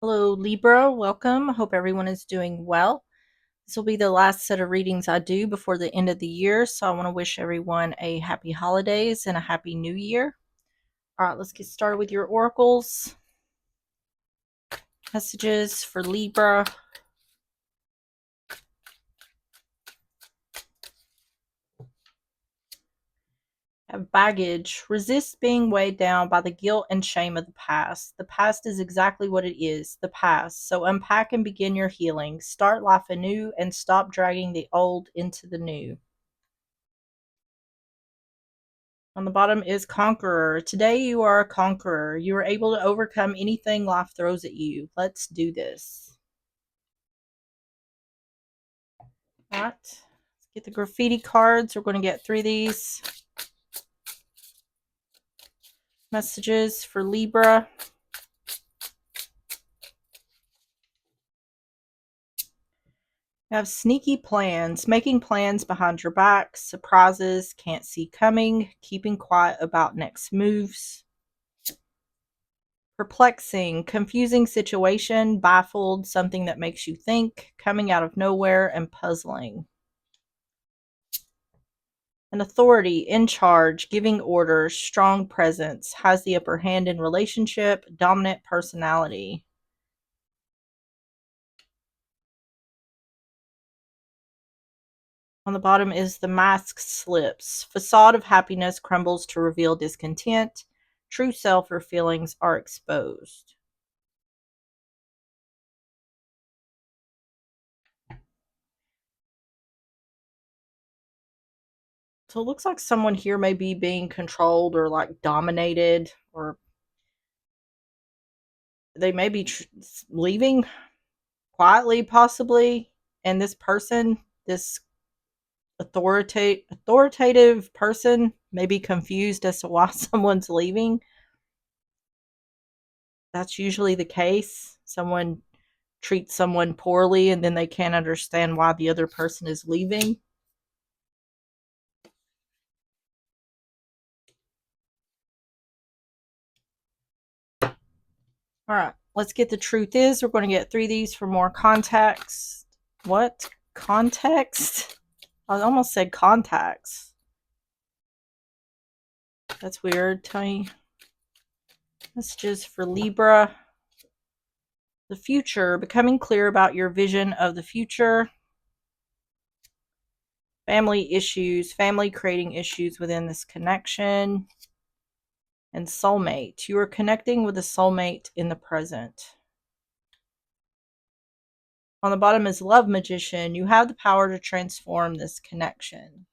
Hello, Libra. Welcome. Hope everyone is doing well. This will be the last set of readings I do before the end of the year, so I want to wish everyone a happy holidays and a happy new year. All right, let's get started with your oracles. Messages for Libra. Have baggage. Resist being weighed down by the guilt and shame of the past. The past is exactly what it is, the past. So unpack and begin your healing. Start life anew and stop dragging the old into the new. On the bottom is Conqueror. Today you are a conqueror. You are able to overcome anything life throws at you. Let's do this. All right. Let's get the graffiti cards. We're going to get through these. Messages for Libra. You have sneaky plans, making plans behind your back, surprises, can't see coming, keeping quiet about next moves. Perplexing, confusing situation, baffled, something that makes you think, coming out of nowhere, and puzzling. An authority, in charge, giving orders, strong presence, has the upper hand in relationship, dominant personality. On the bottom is the mask slips. Facade of happiness crumbles to reveal discontent. True self or feelings are exposed. So it looks like someone here may be being controlled or like dominated, or they may be leaving quietly, possibly. And this person, this authoritative person may be confused as to why someone's leaving. That's usually the case. Someone treats someone poorly and then they can't understand why the other person is leaving. All right, let's get the truth is. We're going to get through these for more context. What? Context? I almost said contacts. That's weird. Tony. Messages for Libra. The future. Becoming clear about your vision of the future. Family issues. Family creating issues within this connection. And soulmate. You are connecting with a soulmate in the present. On the bottom is love magician. You have the power to transform this connection.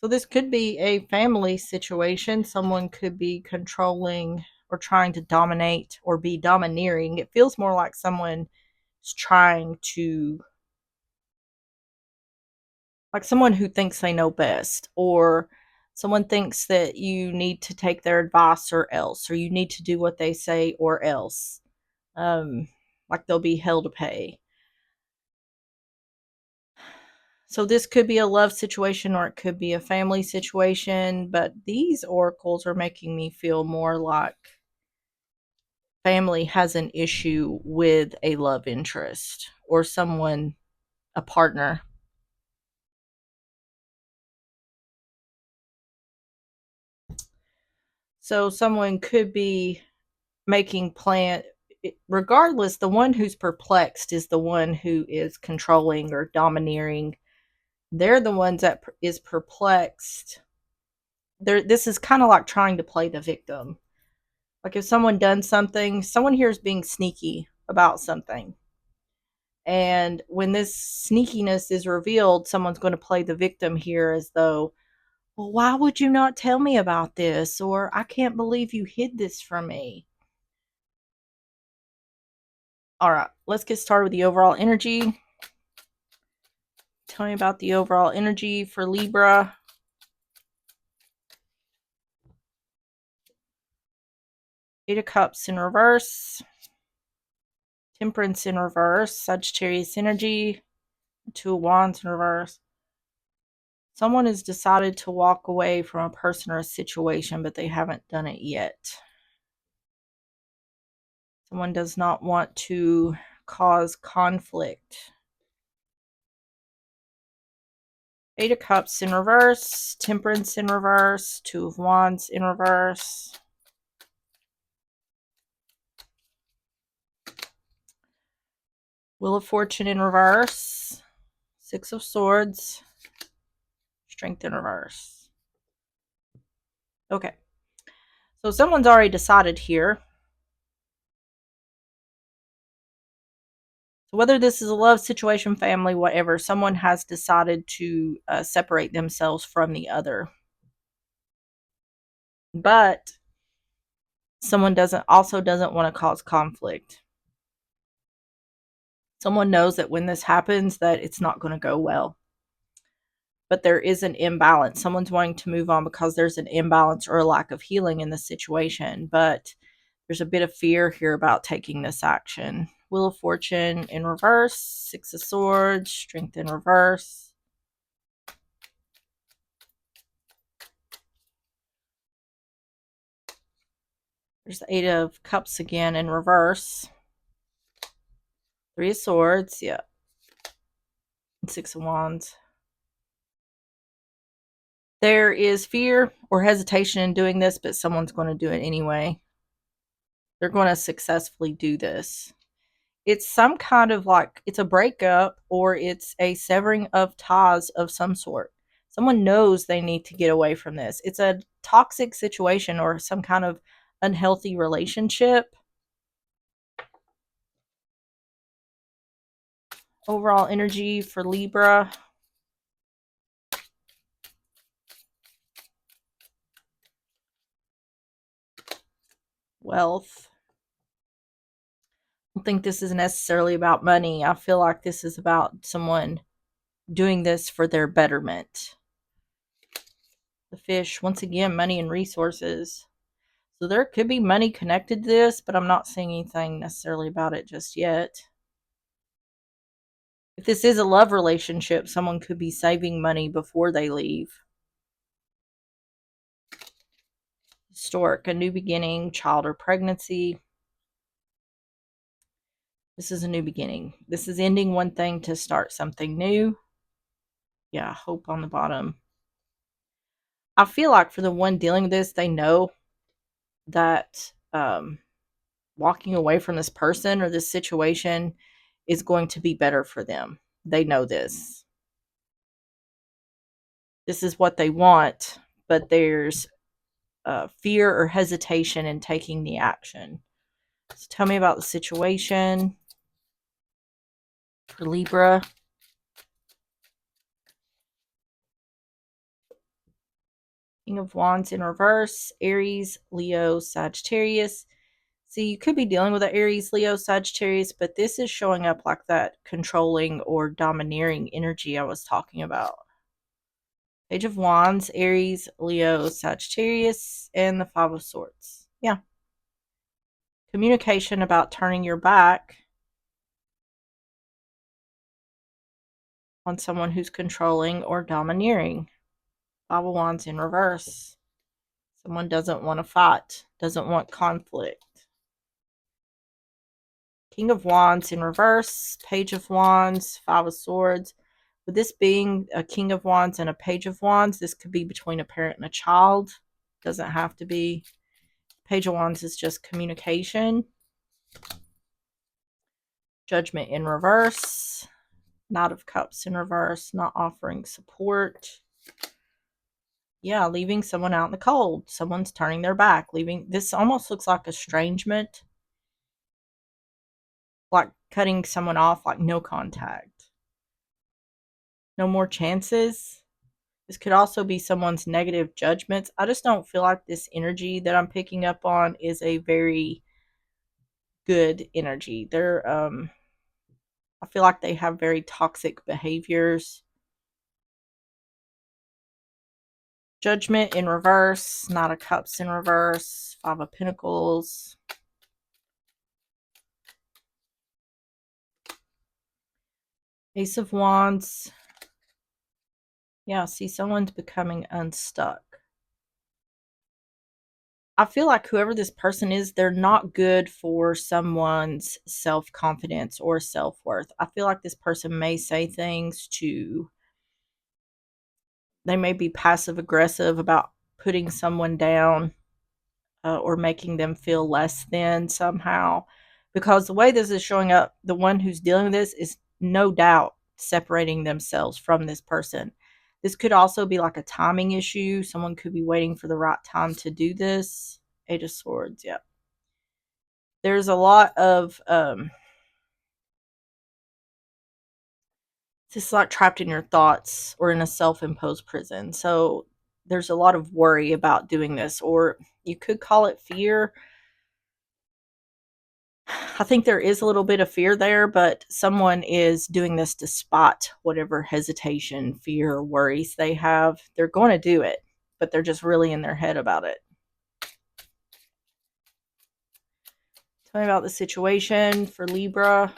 So this could be a family situation. Someone could be controlling or trying to dominate or be domineering. It feels more like someone is trying to, like someone who thinks they know best, or someone thinks that you need to take their advice or else, or you need to do what they say or else. Like they'll be hell to pay. So this could be a love situation or it could be a family situation, but these oracles are making me feel more like family has an issue with a love interest or someone, a partner. So someone could be making plan. Regardless, the one who's perplexed is the one who is controlling or domineering. They're the ones that is perplexed. This is kind of like trying to play the victim. Like if someone done something, someone here is being sneaky about something. And when this sneakiness is revealed, someone's going to play the victim here as though, well, why would you not tell me about this? Or I can't believe you hid this from me. All right, let's get started with the overall energy. Tell me about the overall energy for Libra. Eight of Cups in reverse. Temperance in reverse. Sagittarius energy. Two of Wands in reverse. Someone has decided to walk away from a person or a situation, but they haven't done it yet. Someone does not want to cause conflict. Eight of Cups in reverse, Temperance in reverse, Two of Wands in reverse. Wheel of Fortune in reverse, Six of Swords, Strength in reverse. Okay. So someone's already decided here. So whether this is a love situation, family, whatever, someone has decided to separate themselves from the other. But someone doesn't want to cause conflict. Someone knows that when this happens that it's not going to go well. But there is an imbalance. Someone's wanting to move on because there's an imbalance or a lack of healing in the situation. But there's a bit of fear here about taking this action. Wheel of Fortune in reverse, Six of Swords, Strength in reverse. There's the Eight of Cups again in reverse. Three of Swords, yeah. And Six of Wands. There is fear or hesitation in doing this, but someone's going to do it anyway. They're going to successfully do this. It's some kind of like, it's a breakup or it's a severing of ties of some sort. Someone knows they need to get away from this. It's a toxic situation or some kind of unhealthy relationship. Overall energy for Libra. Wealth. I don't think this is necessarily about money. I feel like this is about someone doing this for their betterment. The Fish, once again, money and resources. So there could be money connected to this, but I'm not seeing anything necessarily about it just yet. If this is a love relationship, someone could be saving money before they leave. Historic, a new beginning, child or pregnancy. This is a new beginning. This is ending one thing to start something new. Yeah, hope on the bottom. I feel like for the one dealing with this, they know that walking away from this person or this situation is going to be better for them. They know this. This is what they want, but there's fear or hesitation in taking the action. So tell me about the situation for Libra. King of Wands in reverse, Aries, Leo, Sagittarius. See, you could be dealing with an Aries, Leo, Sagittarius, but this is showing up like that controlling or domineering energy I was talking about. Page of Wands, Aries, Leo, Sagittarius, and the Five of Swords. Yeah. Communication about turning your back on someone who's controlling or domineering. Five of Wands in reverse. Someone doesn't want to fight, doesn't want conflict. King of Wands in reverse, Page of Wands, Five of Swords. With this being a King of Wands and a Page of Wands, this could be between a parent and a child. Doesn't have to be. Page of Wands is just communication. Judgment in reverse. Knight of Cups in reverse, not offering support. Yeah, leaving someone out in the cold. Someone's turning their back. Leaving. This almost looks like estrangement. Like cutting someone off, like no contact. No more chances. This could also be someone's negative judgments. I just don't feel like this energy that I'm picking up on is a very good energy. I feel like they have very toxic behaviors. Judgment in reverse, Knight of Cups in reverse, Five of Pentacles. Ace of Wands. Yeah, see, someone's becoming unstuck. I feel like whoever this person is, they're not good for someone's self confidence or self worth. I feel like this person may say things to, they may be passive aggressive about putting someone down, or making them feel less than somehow. Because the way this is showing up, the one who's dealing with this is no doubt separating themselves from this person. This could also be like a timing issue. Someone could be waiting for the right time to do this. Eight of Swords, yeah. There's a lot of just like trapped in your thoughts or in a self-imposed prison. So there's a lot of worry about doing this, or you could call it fear. I think there is a little bit of fear there, but someone is doing this despite whatever hesitation, fear, or worries they have. They're going to do it, but they're just really in their head about it. Tell me about the situation for Libra.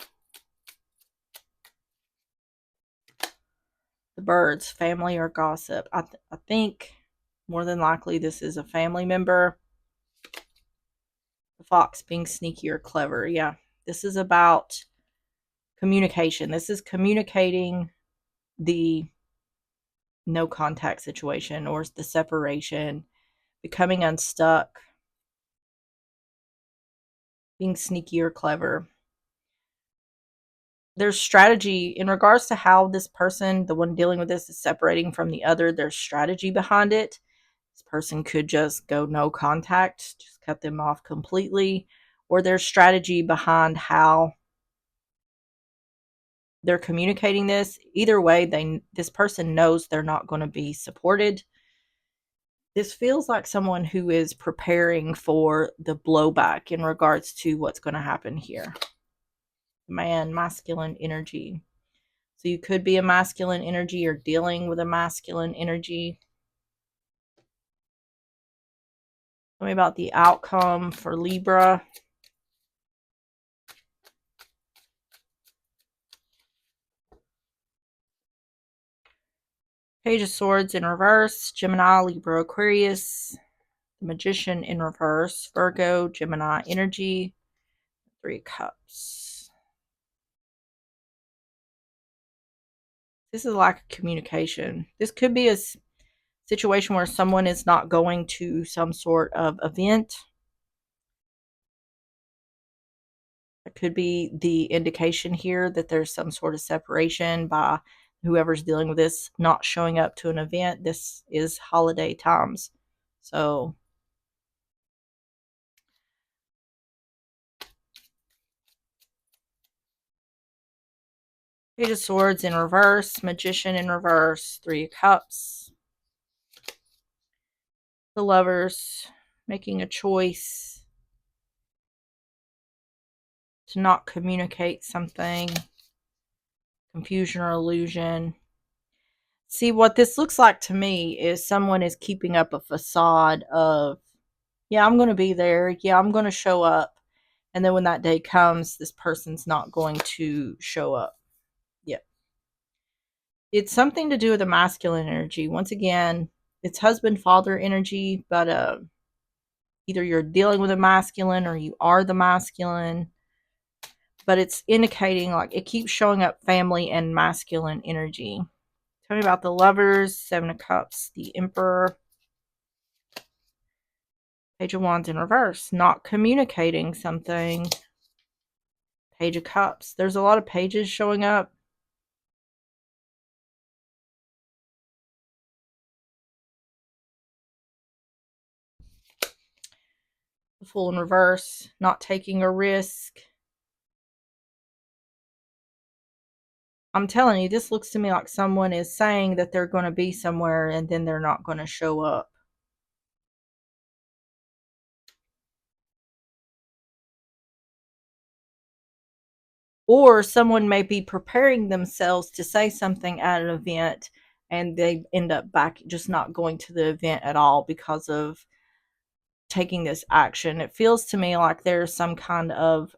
The birds, family or gossip. I think more than likely this is a family member. The fox being sneaky or clever. Yeah, this is about communication. This is communicating the no contact situation or the separation, becoming unstuck, being sneaky or clever. There's strategy in regards to how this person, the one dealing with this, is separating from the other. There's strategy behind it. This person could just go no contact, just cut them off completely, or there's strategy behind how they're communicating this. Either way, this person knows they're not going to be supported. This feels like someone who is preparing for the blowback in regards to what's going to happen here. Man, masculine energy. So you could be a masculine energy or dealing with a masculine energy. Tell me about the outcome for Libra. Page of Swords in reverse, Gemini, Libra, Aquarius, the Magician in reverse, Virgo, Gemini energy, Three of Cups. This is lack of communication. This could be a situation where someone is not going to some sort of event. It could be the indication here that there's some sort of separation by whoever's dealing with this not showing up to an event. This is holiday times. So Page of Swords in reverse, Magician in reverse, Three of Cups. The Lovers making a choice to not communicate something. Confusion or illusion. See, what this looks like to me is someone is keeping up a facade of, yeah, I'm going to be there. Yeah, I'm going to show up. And then when that day comes, this person's not going to show up. Yep. It's something to do with the masculine energy. Once again, it's husband father energy, but either you're dealing with a masculine or you are the masculine. But it's indicating, like, it keeps showing up family and masculine energy. Tell me about the Lovers, Seven of Cups, the Emperor. Page of Wands in reverse, not communicating something. Page of Cups. There's a lot of pages showing up. The Fool in reverse, not taking a risk. I'm telling you, this looks to me like someone is saying that they're going to be somewhere and then they're not going to show up. Or someone may be preparing themselves to say something at an event and they end up back just not going to the event at all because of taking this action. It feels to me like there's some kind of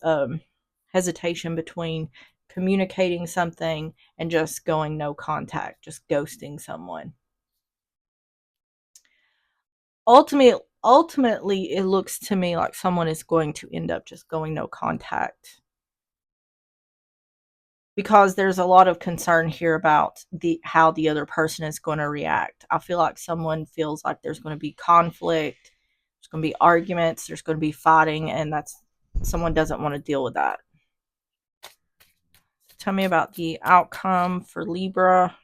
hesitation between communicating something and just going no contact, just ghosting someone. Ultimately, ultimately, it looks to me like someone is going to end up just going no contact, because there's a lot of concern here about the how the other person is going to react. I feel like someone feels like there's going to be conflict, there's going to be arguments, there's going to be fighting, and that's someone doesn't want to deal with that. Tell me about the outcome for Libra.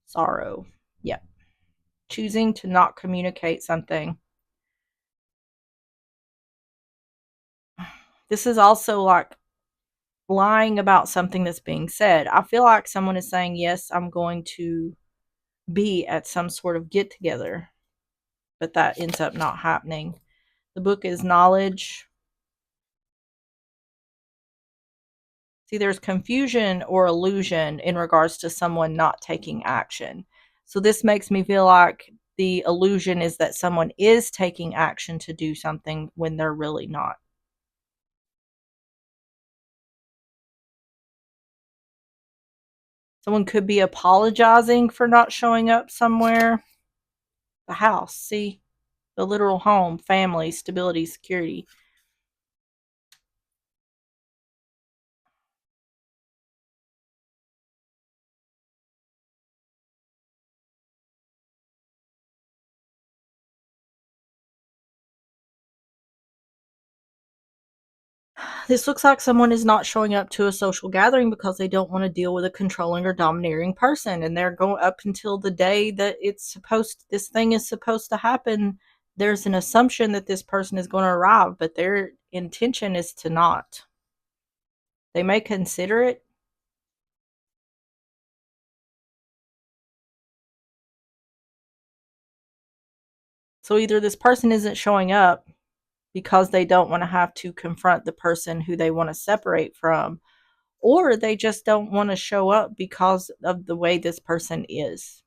Sorrow. Yeah. Choosing to not communicate something. This is also like lying about something that's being said. I feel like someone is saying, yes, I'm going to be at some sort of get together, but that ends up not happening. The book is knowledge. See, there's confusion or illusion in regards to someone not taking action. So this makes me feel like the illusion is that someone is taking action to do something when they're really not. Someone could be apologizing for not showing up somewhere. The house, see? The literal home, family, stability, security. This looks like someone is not showing up to a social gathering because they don't want to deal with a controlling or domineering person, and they're going up until the day that this thing is supposed to happen. There's an assumption that this person is going to arrive, but their intention is to not. They may consider it. So either this person isn't showing up because they don't want to have to confront the person who they want to separate from, or they just don't want to show up because of the way this person is.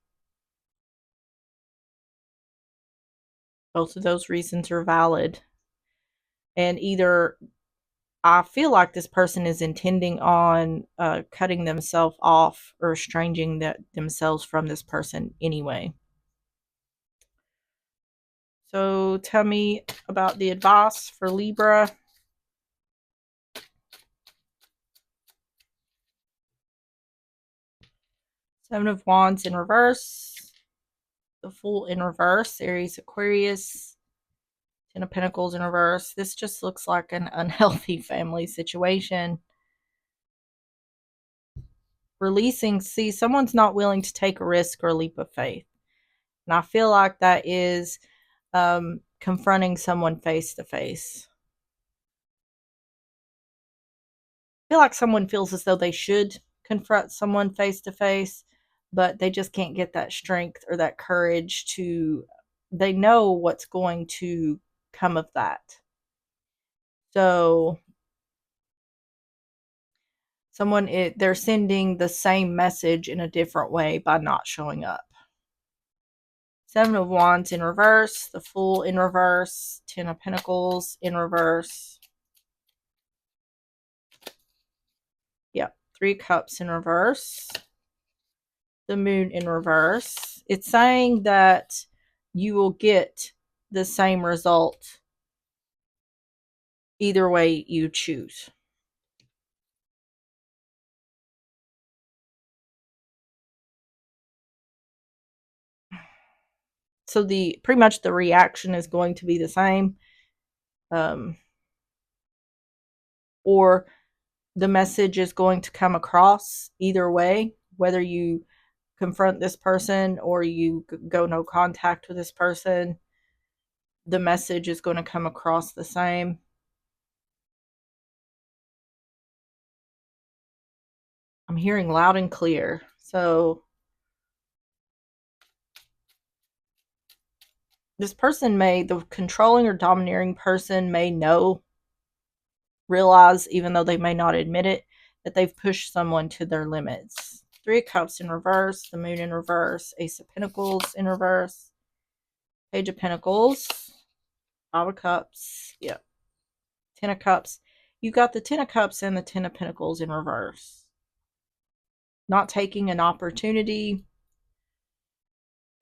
Both of those reasons are valid. And either I feel like this person is intending on cutting themselves off or estranging themselves from this person anyway. So tell me about the advice for Libra. Seven of Wands in reverse. The Fool in reverse. Aries, Aquarius. Ten of Pentacles in reverse. This just looks like an unhealthy family situation. Releasing, see, someone's not willing to take a risk or a leap of faith. And I feel like that is confronting someone face to face. I feel like someone feels as though they should confront someone face to face, but they just can't get that strength or that courage to, they know what's going to come of that. So they're sending the same message in a different way by not showing up. Seven of Wands in reverse, the Fool in reverse, Ten of Pentacles in reverse. Yep, Three Cups in reverse, the Moon in reverse. It's saying that you will get the same result either way you choose. So pretty much the reaction is going to be the same, or the message is going to come across either way, whether you confront this person or you go no contact with this person. The message is going to come across the same. I'm hearing loud and clear. So this person the controlling or domineering person may realize, even though they may not admit it, that they've pushed someone to their limits. Three of Cups in reverse, the Moon in reverse, Ace of Pentacles in reverse, Page of Pentacles, Five of Cups, yep, Ten of Cups. You've got the Ten of Cups and the Ten of Pentacles in reverse. Not taking an opportunity,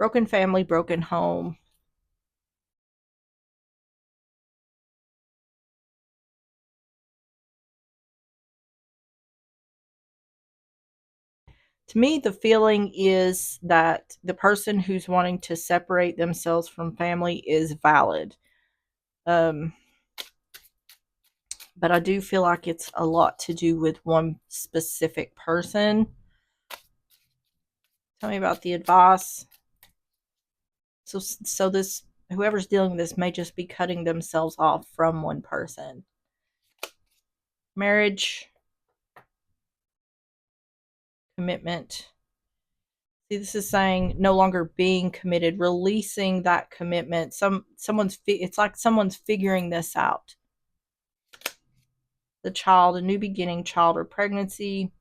Broken family, broken home. To me, the feeling is that the person who's wanting to separate themselves from family is valid. Um, but I do feel like it's a lot to do with one specific person. Tell me about the advice. So this whoever's dealing with this may just be cutting themselves off from one person. Marriage, commitment. See, this is saying no longer being committed, releasing that commitment. It's like someone's figuring this out. The child, a new beginning, child or pregnancy.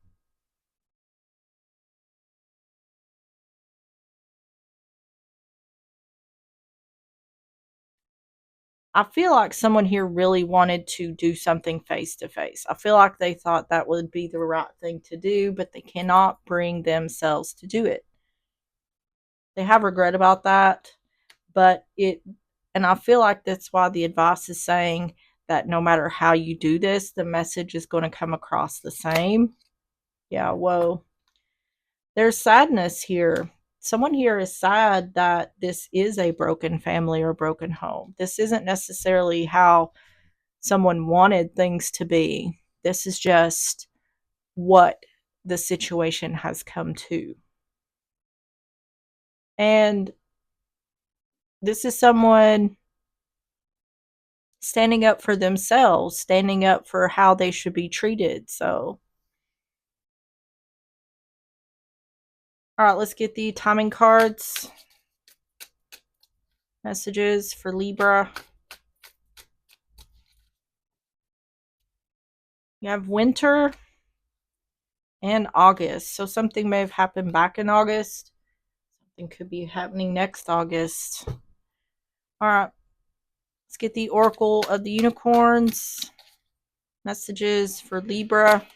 I feel like someone here really wanted to do something face to face. I feel like they thought that would be the right thing to do, but they cannot bring themselves to do it. They have regret about that, but and I feel like that's why the advice is saying that no matter how you do this, the message is going to come across the same. Yeah, whoa. There's sadness here. Someone here is sad that this is a broken family or broken home. This isn't necessarily how someone wanted things to be. This is just what the situation has come to. And this is someone standing up for themselves, standing up for how they should be treated. So, all right, let's get the timing cards. Messages for Libra. You have winter and August. So something may have happened back in August. Something could be happening next August. All right, let's get the Oracle of the Unicorns. Messages for Libra.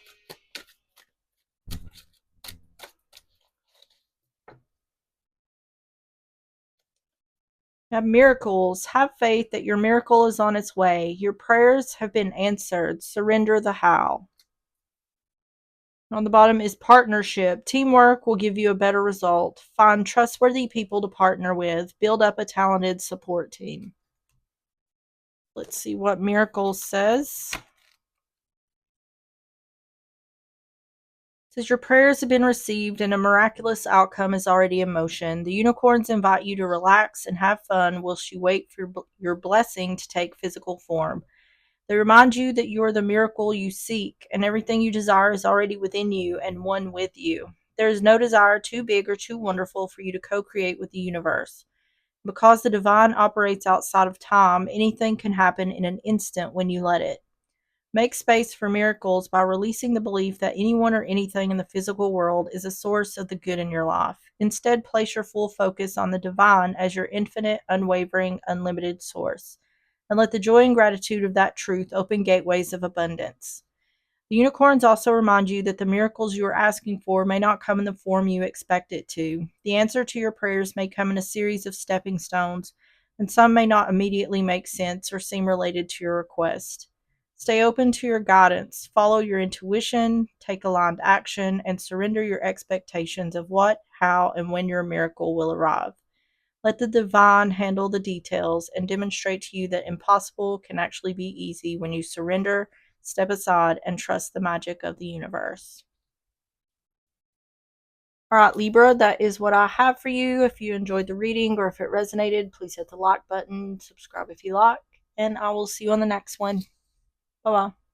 You have miracles. Have faith that your miracle is on its way. Your prayers have been answered. Surrender the how. On the bottom is partnership. Teamwork will give you a better result. Find trustworthy people to partner with. Build up a talented support team. Let's see what Miracle says. It says your prayers have been received and a miraculous outcome is already in motion. The unicorns invite you to relax and have fun whilst you wait for your blessing to take physical form. They remind you that you are the miracle you seek, and everything you desire is already within you and one with you. There is no desire too big or too wonderful for you to co-create with the universe. Because the divine operates outside of time, anything can happen in an instant when you let it. Make space for miracles by releasing the belief that anyone or anything in the physical world is a source of the good in your life. Instead, place your full focus on the divine as your infinite, unwavering, unlimited source, and let the joy and gratitude of that truth open gateways of abundance. The unicorns also remind you that the miracles you are asking for may not come in the form you expect it to. The answer to your prayers may come in a series of stepping stones, and some may not immediately make sense or seem related to your request. Stay open to your guidance, follow your intuition, take aligned action, and surrender your expectations of what, how, and when your miracle will arrive. Let the divine handle the details and demonstrate to you that impossible can actually be easy when you surrender, step aside, and trust the magic of the universe. All right, Libra, that is what I have for you. If you enjoyed the reading or if it resonated, please hit the like button, subscribe if you like, and I will see you on the next one. Bye bye.